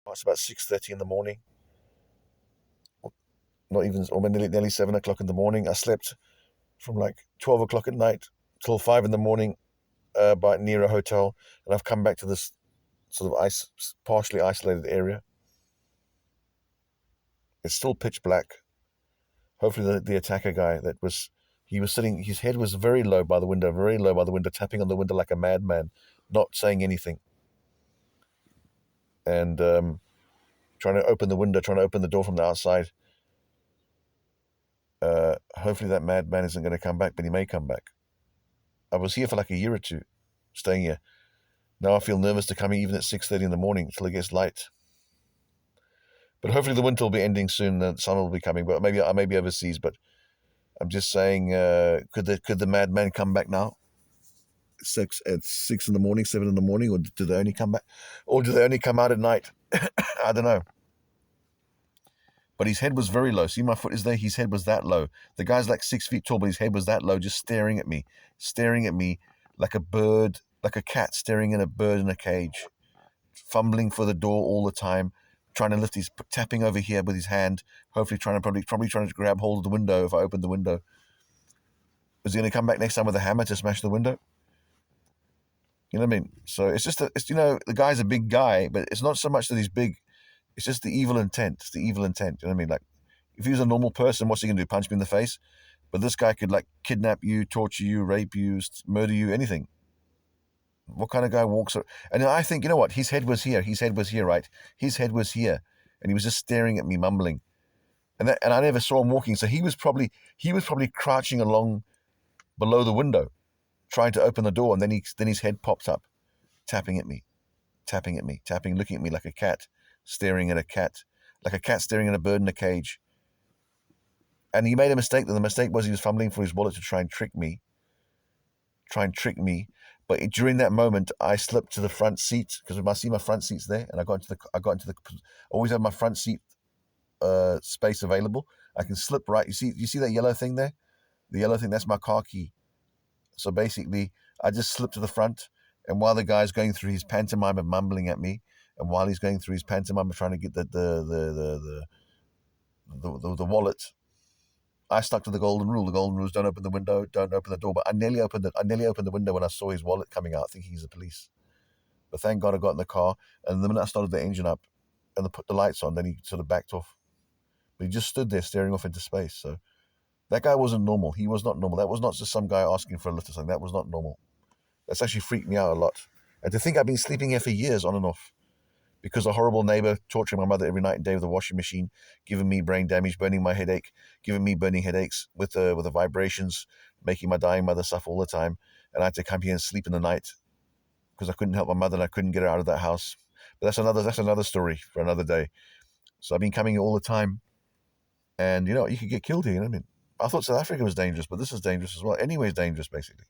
It's about 6:30 in the morning, not even, or nearly 7 o'clock in the morning. I slept from like 12 o'clock at night till 5 in the morning, by near a hotel, and I've come back to this sort of partially isolated area. It's still pitch black. Hopefully, the attacker guy he was sitting, his head was very low by the window, very low by the window, tapping on the window like a madman, not saying anything, and trying to open the window, trying to open the door from the outside. Hopefully, that madman isn't going to come back, but he may come back. I was here for like a year or two, staying here. Now I feel nervous to come even at 6:30 in the morning till it gets light. But hopefully the winter will be ending soon. The sun will be coming. But maybe I may be overseas. But I'm just saying, could the madman come back now? At 6 in the morning, 7 in the morning, or do they only come back, or do they only come out at night? I don't know. But his head was very low. See, my foot is there. His head was that low. The guy's like 6 feet tall, but his head was that low, just staring at me like a bird, like a cat staring at a bird in a cage, fumbling for the door all the time, trying to lift tapping over here with his hand, hopefully probably trying to grab hold of the window if I open the window. Is he going to come back next time with a hammer to smash the window? You know what I mean? So it's just the guy's a big guy, but it's not so much that he's big. It's just the evil intent. It's the evil intent. You know what I mean? Like, if he was a normal person, what's he going to do? Punch me in the face? But this guy could like kidnap you, torture you, rape you, murder you, anything. What kind of guy walks? And I think, you know what? His head was here. His head was here, right? His head was here, and he was just staring at me, mumbling. And I never saw him walking. So he was probably crouching along below the window, trying to open the door, and then his head popped up, tapping at me, looking at me like a cat staring at a cat, like a cat staring at a bird in a cage. And he made a mistake. The mistake was he was fumbling for his wallet to try and trick me. But during that moment, I slipped to the front seat because I see my front seat's there, and I got into the. Always have my front seat space available. I can slip right. You see that yellow thing there? The yellow thing, that's my car key. So basically, I just slipped to the front, and while the guy's going through his pantomime of mumbling at me, and while he's going through his pantomime of trying to get the wallet, I stuck to the golden rule. The golden rule is don't open the window, don't open the door. But I nearly opened the window when I saw his wallet coming out, thinking he's the police. But thank God I got in the car, and the minute I started the engine up and put the lights on, then he sort of backed off. But he just stood there staring off into space. So that guy wasn't normal. He was not normal. That was not just some guy asking for a lift or something. That was not normal. That's actually freaked me out a lot. And to think I've been sleeping here for years on and off because a horrible neighbor torturing my mother every night and day with a washing machine, giving me brain damage, giving me burning headaches with the vibrations, making my dying mother suffer all the time. And I had to come here and sleep in the night because I couldn't help my mother and I couldn't get her out of that house. But that's another story for another day. So I've been coming here all the time, and you could get killed here. You know what I mean? I thought South Africa was dangerous, but this is dangerous as well. Anywhere is dangerous, basically.